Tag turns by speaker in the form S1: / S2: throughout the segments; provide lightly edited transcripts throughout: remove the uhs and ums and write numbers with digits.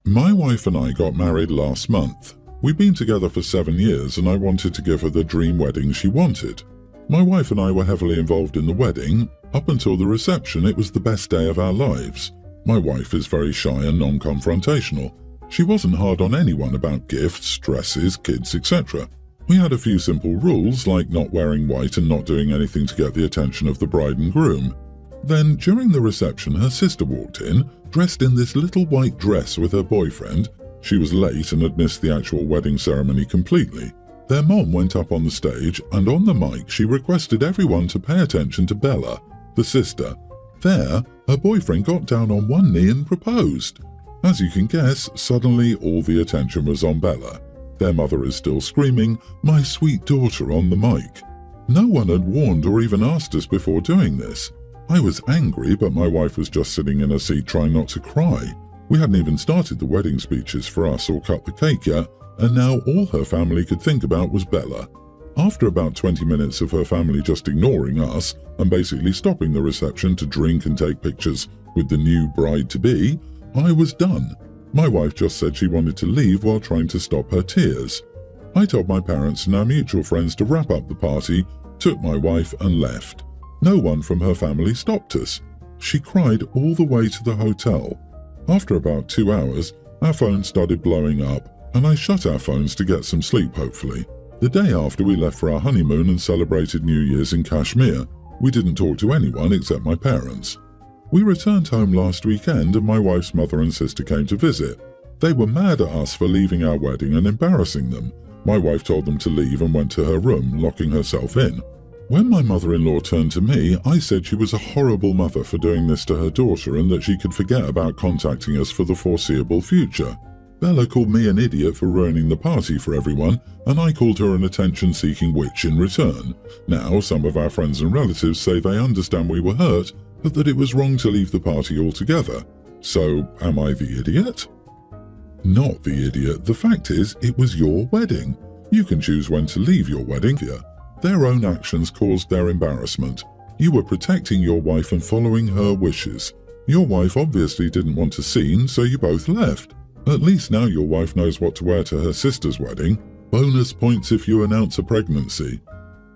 S1: My wife and I got married last month. We've been together for 7 years and I wanted to give her the dream wedding she wanted. My wife and I were heavily involved in the wedding. Up until the reception, it was the best day of our lives. My wife is very shy and non-confrontational. She wasn't hard on anyone about gifts, dresses, kids, etc. We had a few simple rules like not wearing white and not doing anything to get the attention of the bride and groom. Then, during the reception, her sister walked in, dressed in this little white dress with her boyfriend. She was late and had missed the actual wedding ceremony completely. Their mom went up on the stage and on the mic she requested everyone to pay attention to Bella, the sister. There, her boyfriend got down on one knee and proposed. As you can guess, suddenly all the attention was on Bella. Their mother is still screaming, "My sweet daughter," on the mic. No one had warned or even asked us before doing this. I was angry, but my wife was just sitting in her seat trying not to cry. We hadn't even started the wedding speeches for us or cut the cake yet, and now all her family could think about was Bella. After about 20 minutes of her family just ignoring us and basically stopping the reception to drink and take pictures with the new bride-to-be, I was done. My wife just said she wanted to leave while trying to stop her tears. I told my parents and our mutual friends to wrap up the party, took my wife and left. No one from her family stopped us. She cried all the way to the hotel. After about 2 hours, our phones started blowing up, and I shut our phones to get some sleep, hopefully. The day after, we left for our honeymoon and celebrated New Year's in Kashmir. We didn't talk to anyone except my parents. We returned home last weekend and my wife's mother and sister came to visit. They were mad at us for leaving our wedding and embarrassing them. My wife told them to leave and went to her room, locking herself in. When my mother-in-law turned to me, I said she was a horrible mother for doing this to her daughter and that she could forget about contacting us for the foreseeable future. Bella called me an idiot for ruining the party for everyone, and I called her an attention-seeking witch in return. Now, some of our friends and relatives say they understand we were hurt, but that it was wrong to leave the party altogether. So, am I the idiot? Not the idiot. The fact is, it was your wedding. You can choose when to leave your wedding. Their own actions caused their embarrassment. You were protecting your wife and following her wishes. Your wife obviously didn't want a scene, so you both left. At least now your wife knows what to wear to her sister's wedding. Bonus points if you announce a pregnancy.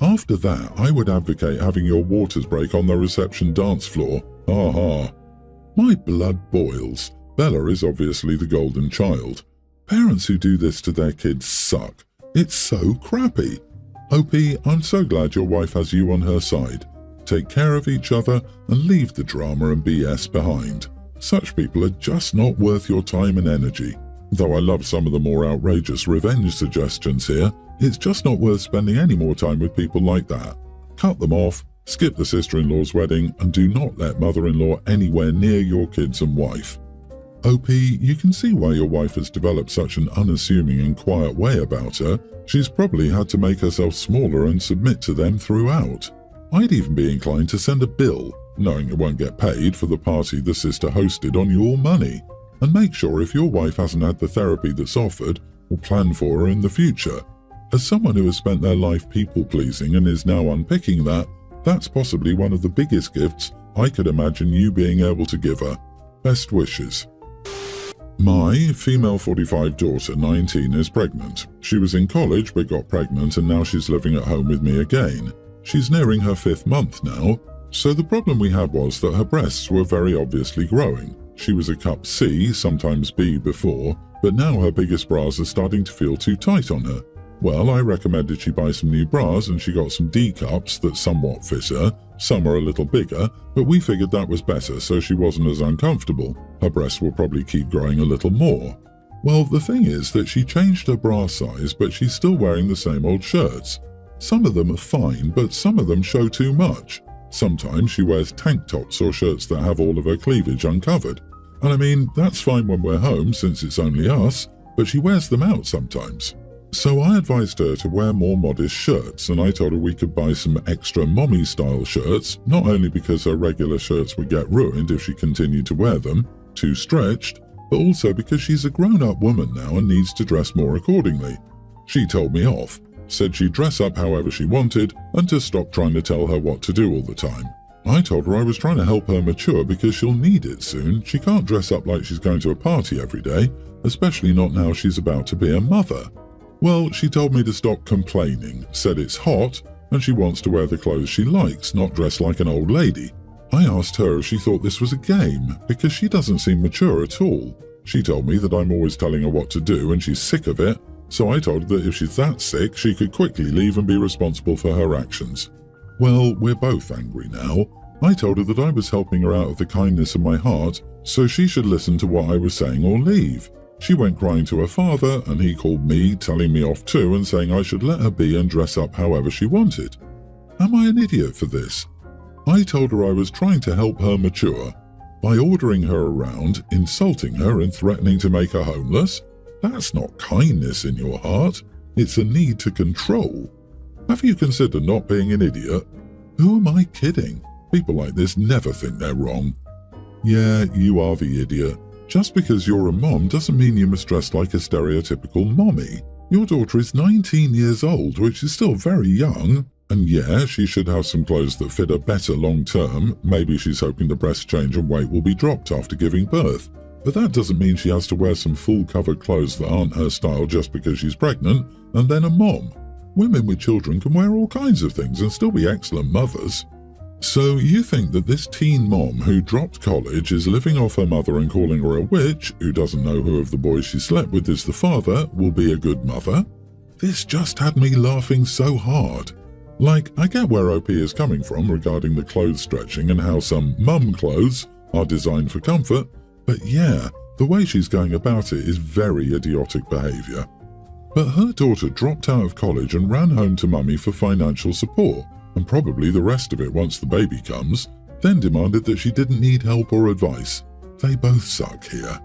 S1: After that, I would advocate having your waters break on the reception dance floor. Ha ha. My blood boils. Bella is obviously the golden child. Parents who do this to their kids suck. It's so crappy. OP, I'm so glad your wife has you on her side. Take care of each other and leave the drama and BS behind. Such people are just not worth your time and energy. Though I love some of the more outrageous revenge suggestions here, it's just not worth spending any more time with people like that. Cut them off, skip the sister-in-law's wedding, and do not let mother-in-law anywhere near your kids and wife. OP, you can see why your wife has developed such an unassuming and quiet way about her. She's probably had to make herself smaller and submit to them throughout. I'd even be inclined to send a bill, knowing it won't get paid, for the party the sister hosted on your money. And make sure if your wife hasn't had the therapy that's offered, or plan for her in the future. As someone who has spent their life people-pleasing and is now unpicking that, that's possibly one of the biggest gifts I could imagine you being able to give her. Best wishes. My female 45 daughter, 19, is pregnant. She was in college but got pregnant and now she's living at home with me again. She's nearing her 5th month now. So the problem we had was that her breasts were very obviously growing. She was a cup C, sometimes B before, but now her biggest bras are starting to feel too tight on her. Well, I recommended she buy some new bras and she got some D cups that somewhat fit her. Some are a little bigger, but we figured that was better so she wasn't as uncomfortable. Her breasts will probably keep growing a little more. Well, the thing is that she changed her bra size, but she's still wearing the same old shirts. Some of them are fine, but some of them show too much. Sometimes she wears tank tops or shirts that have all of her cleavage uncovered. And I mean, that's fine when we're home since it's only us, but she wears them out sometimes. So I advised her to wear more modest shirts, and I told her we could buy some extra mommy-style shirts, not only because her regular shirts would get ruined if she continued to wear them, too stretched, but also because she's a grown-up woman now and needs to dress more accordingly. She told me off, said she'd dress up however she wanted, and to stop trying to tell her what to do all the time. I told her I was trying to help her mature because she'll need it soon. She can't dress up like she's going to a party every day, especially not now she's about to be a mother. Well, she told me to stop complaining, said it's hot, and she wants to wear the clothes she likes, not dress like an old lady. I asked her if she thought this was a game, because she doesn't seem mature at all. She told me that I'm always telling her what to do and she's sick of it, so I told her that if she's that sick, she could quickly leave and be responsible for her actions. Well, we're both angry now. I told her that I was helping her out of the kindness of my heart, so she should listen to what I was saying or leave. She went crying to her father, and he called me, telling me off too and saying I should let her be and dress up however she wanted. Am I an idiot for this? I told her I was trying to help her mature by ordering her around, insulting her and threatening to make her homeless. That's not kindness in your heart. It's a need to control. Have you considered not being an idiot? Who am I kidding? People like this never think they're wrong. Yeah, you are the idiot. Just because you're a mom doesn't mean you must dress like a stereotypical mommy. Your daughter is 19 years old, which is still very young. And yeah, she should have some clothes that fit her better long term. Maybe she's hoping the breast change and weight will be dropped after giving birth. But that doesn't mean she has to wear some full-covered clothes that aren't her style just because she's pregnant and then a mom. Women with children can wear all kinds of things and still be excellent mothers. So you think that this teen mom who dropped college is living off her mother and calling her a witch, who doesn't know who of the boys she slept with is the father, will be a good mother? This just had me laughing so hard. Like, I get where OP is coming from regarding the clothes stretching and how some mum clothes are designed for comfort, but yeah, the way she's going about it is very idiotic behaviour. But her daughter dropped out of college and ran home to mummy for financial support, and probably the rest of it once the baby comes, then demanded that she didn't need help or advice. They both suck here.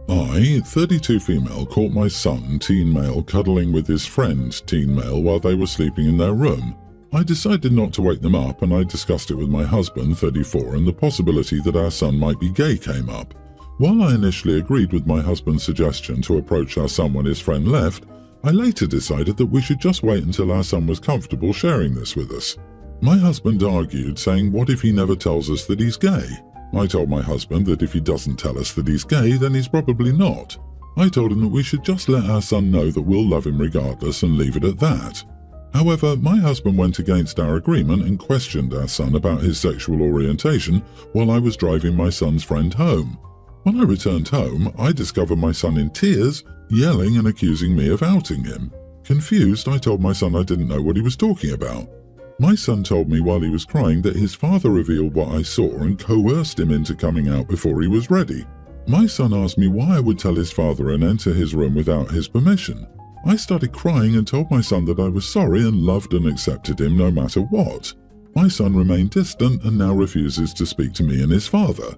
S1: I, 32 female, caught my son, teen male, cuddling with his friend, teen male, while they were sleeping in their room. I decided not to wake them up, and I discussed it with my husband, 34, and the possibility that our son might be gay came up. While I initially agreed with my husband's suggestion to approach our son when his friend left, I later decided that we should just wait until our son was comfortable sharing this with us. My husband argued, saying, what if he never tells us that he's gay? I told my husband that if he doesn't tell us that he's gay, then he's probably not. I told him that we should just let our son know that we'll love him regardless and leave it at that. However, my husband went against our agreement and questioned our son about his sexual orientation while I was driving my son's friend home. When I returned home, I discovered my son in tears, yelling and accusing me of outing him. Confused, I told my son I didn't know what he was talking about. My son told me while he was crying that his father revealed what I saw and coerced him into coming out before he was ready. My son asked me why I would tell his father and enter his room without his permission. I started crying and told my son that I was sorry and loved and accepted him no matter what. My son remained distant and now refuses to speak to me and his father.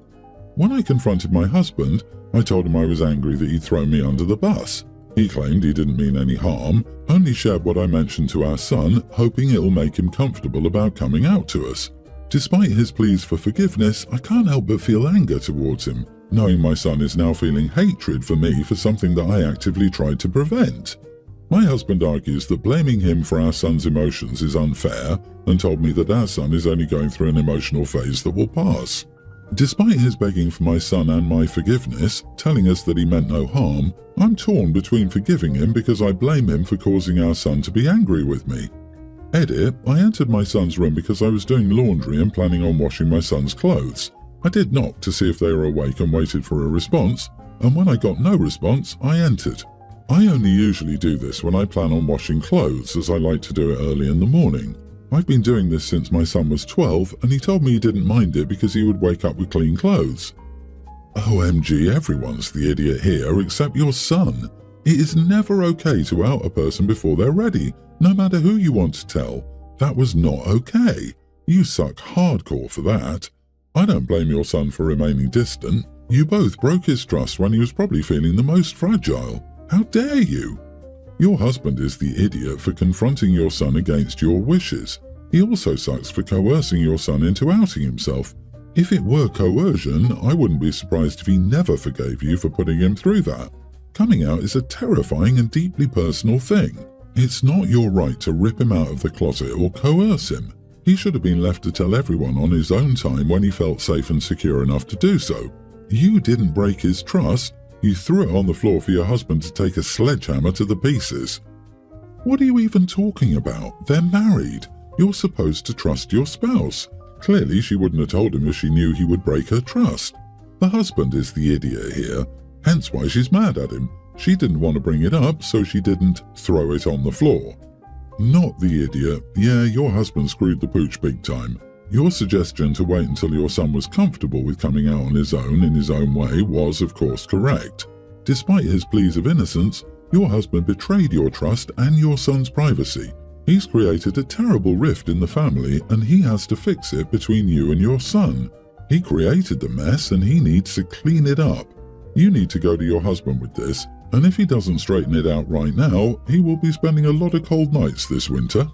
S1: When I confronted my husband, I told him I was angry that he'd thrown me under the bus. He claimed he didn't mean any harm, only shared what I mentioned to our son, hoping it'll make him comfortable about coming out to us. Despite his pleas for forgiveness, I can't help but feel anger towards him, knowing my son is now feeling hatred for me for something that I actively tried to prevent. My husband argues that blaming him for our son's emotions is unfair and told me that our son is only going through an emotional phase that will pass. Despite his begging for my son and my forgiveness, telling us that he meant no harm, I'm torn between forgiving him because I blame him for causing our son to be angry with me. Edit, I entered my son's room because I was doing laundry and planning on washing my son's clothes. I did knock to see if they were awake and waited for a response, and when I got no response, I entered. I only usually do this when I plan on washing clothes, as I like to do it early in the morning. I've been doing this since my son was 12, and he told me he didn't mind it because he would wake up with clean clothes. OMG, everyone's the idiot here except your son. It is never okay to out a person before they're ready, no matter who you want to tell. That was not okay. You suck hardcore for that. I don't blame your son for remaining distant. You both broke his trust when he was probably feeling the most fragile. How dare you? Your husband is the idiot for confronting your son against your wishes. He also sucks for coercing your son into outing himself. If it were coercion, I wouldn't be surprised if he never forgave you for putting him through that. Coming out is a terrifying and deeply personal thing. It's not your right to rip him out of the closet or coerce him. He should have been left to tell everyone on his own time when he felt safe and secure enough to do so. You didn't break his trust. You threw it on the floor for your husband to take a sledgehammer to the pieces. What are you even talking about? They're married. You're supposed to trust your spouse. Clearly, she wouldn't have told him if she knew he would break her trust. The husband is the idiot here, hence why she's mad at him. She didn't want to bring it up, so she didn't throw it on the floor. Not the idiot. Yeah, your husband screwed the pooch big time. Your suggestion to wait until your son was comfortable with coming out on his own in his own way was, of course, correct. Despite his pleas of innocence, your husband betrayed your trust and your son's privacy. He's created a terrible rift in the family, and he has to fix it between you and your son. He created the mess, and he needs to clean it up. You need to go to your husband with this, and if he doesn't straighten it out right now, he will be spending a lot of cold nights this winter.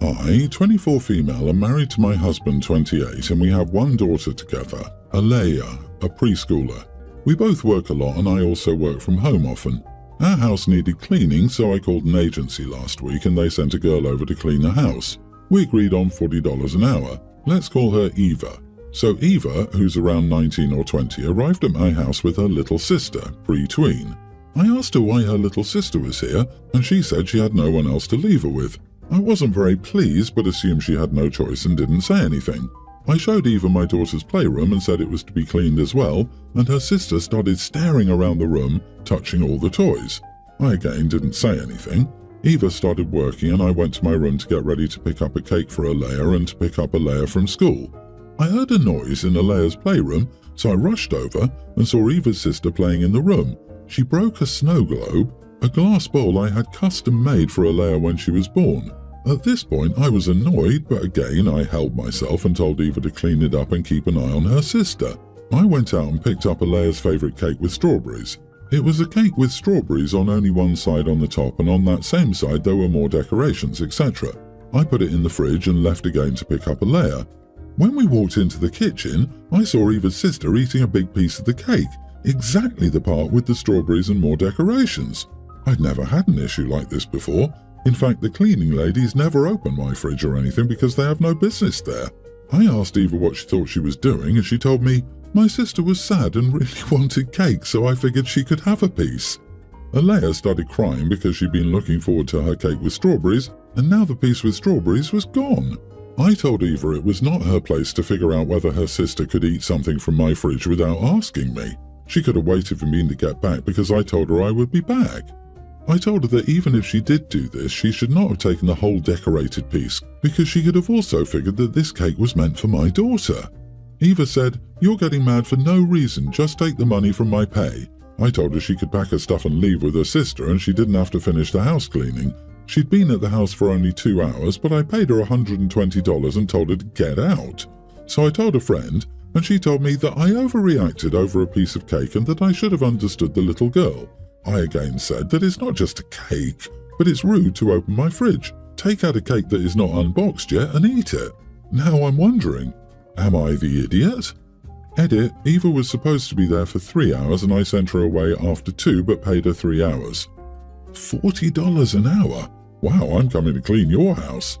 S1: I, 24 female, am married to my husband, 28, and we have one daughter together, Alea, a preschooler. We both work a lot, and I also work from home often. Our house needed cleaning, so I called an agency last week and they sent a girl over to clean the house. We agreed on $40 an hour. Let's call her Eva. So Eva, who's around 19 or 20, arrived at my house with her little sister, pre-tween. I asked her why her little sister was here, and she said she had no one else to leave her with. I wasn't very pleased, but assumed she had no choice and didn't say anything. I showed Eva my daughter's playroom and said it was to be cleaned as well, and her sister started staring around the room, touching all the toys. I again didn't say anything. Eva started working and I went to my room to get ready to pick up a cake for Alea and to pick up Alea from school. I heard a noise in Alea's playroom, so I rushed over and saw Eva's sister playing in the room. She broke a snow globe, a glass bowl I had custom made for Alea when she was born. At this point I was annoyed, but again I held myself and told Eva to clean it up and keep an eye on her sister. I went out and picked up Alea's favourite cake with strawberries. It was a cake with strawberries on only one side on the top, and on that same side there were more decorations, etc. I put it in the fridge and left again to pick up Alea. When we walked into the kitchen, I saw Eva's sister eating a big piece of the cake, exactly the part with the strawberries and more decorations. I'd never had an issue like this before. In fact, the cleaning ladies never open my fridge or anything because they have no business there. I asked Eva what she thought she was doing, and she told me, "My sister was sad and really wanted cake, so I figured she could have a piece." Alea started crying because she'd been looking forward to her cake with strawberries, and now the piece with strawberries was gone. I told Eva it was not her place to figure out whether her sister could eat something from my fridge without asking me. She could have waited for me to get back because I told her I would be back. I told her that even if she did do this, she should not have taken the whole decorated piece because she could have also figured that this cake was meant for my daughter. Eva said, "You're getting mad for no reason, just take the money from my pay." I told her she could pack her stuff and leave with her sister and she didn't have to finish the house cleaning. She'd been at the house for only 2 hours, but I paid her $120 and told her to get out. So I told a friend, and she told me that I overreacted over a piece of cake and that I should have understood the little girl. I again said that it's not just a cake, but it's rude to open my fridge, take out a cake that is not unboxed yet and eat it. Now I'm wondering, am I the idiot? Edit, Eva was supposed to be there for 3 hours and I sent her away after 2 but paid her 3 hours. $40 an hour? Wow, I'm coming to clean your house.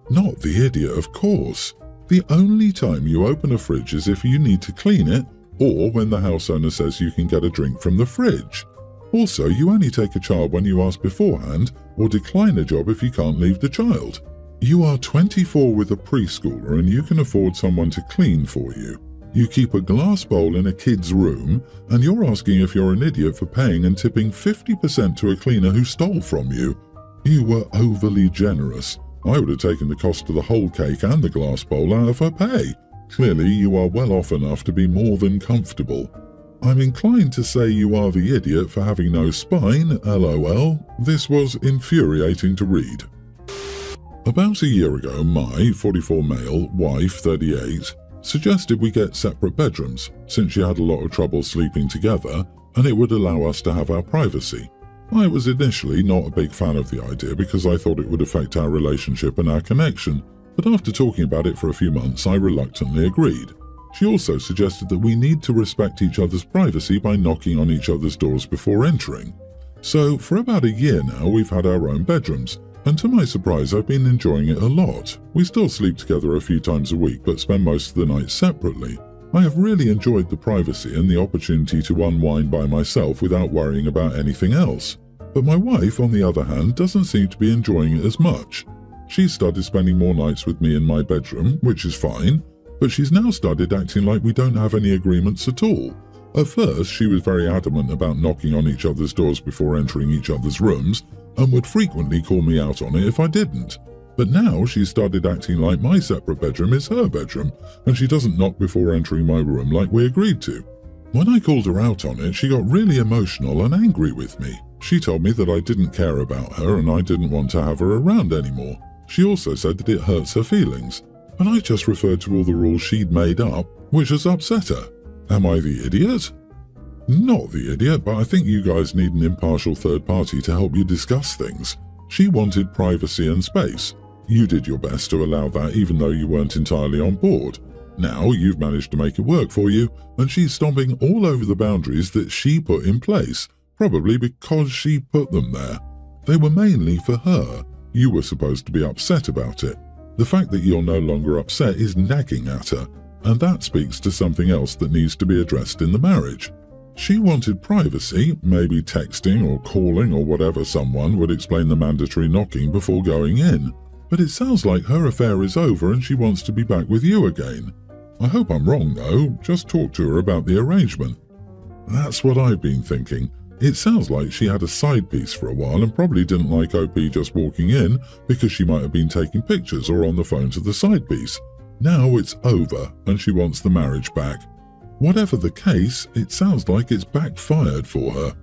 S1: Not the idiot, of course. The only time you open a fridge is if you need to clean it or when the house owner says you can get a drink from the fridge. Also, you only take a child when you ask beforehand or decline a job if you can't leave the child. You are 24 with a preschooler and you can afford someone to clean for you. You keep a glass bowl in a kid's room and you're asking if you're an idiot for paying and tipping 50% to a cleaner who stole from you. You were overly generous. I would have taken the cost of the whole cake and the glass bowl out of her pay. Clearly, you are well off enough to be more than comfortable. I'm inclined to say you are the idiot for having no spine, lol. This was infuriating to read. About a year ago, my 44 male wife, 38, suggested we get separate bedrooms since she had a lot of trouble sleeping together and it would allow us to have our privacy. I was initially not a big fan of the idea because I thought it would affect our relationship and our connection, but after talking about it for a few months, I reluctantly agreed. She also suggested that we need to respect each other's privacy by knocking on each other's doors before entering. So for about a year now, we've had our own bedrooms, And to my surprise, I've been enjoying it a lot. We still sleep together a few times a week, but spend most of the night separately. I have really enjoyed the privacy and the opportunity to unwind by myself without worrying about anything else. But my wife, on the other hand, doesn't seem to be enjoying it as much. She's started spending more nights with me in my bedroom, which is fine, but she's now started acting like we don't have any agreements at all. At first, she was very adamant about knocking on each other's doors before entering each other's rooms, and would frequently call me out on it if I didn't. But now she's started acting like my separate bedroom is her bedroom, and she doesn't knock before entering my room like we agreed to. When I called her out on it, she got really emotional and angry with me. She told me that I didn't care about her and I didn't want to have her around anymore. She also said that it hurts her feelings, and I just referred to all the rules she'd made up, which has upset her. Am I the idiot? Not the idiot, but I think you guys need an impartial third party to help you discuss things. She wanted privacy and space. You did your best to allow that even though you weren't entirely on board. Now you've managed to make it work for you, and she's stomping all over the boundaries that she put in place, probably because she put them there. They were mainly for her. You were supposed to be upset about it. The fact that you're no longer upset is nagging at her, and that speaks to something else that needs to be addressed in the marriage. She wanted privacy, maybe texting or calling or whatever someone would explain the mandatory knocking before going in. But it sounds like her affair is over and she wants to be back with you again. I hope I'm wrong though, just talk to her about the arrangement. That's what I've been thinking. It sounds like she had a side piece for a while and probably didn't like OP just walking in because she might have been taking pictures or on the phone to the side piece. Now it's over and she wants the marriage back. Whatever the case, it sounds like it's backfired for her.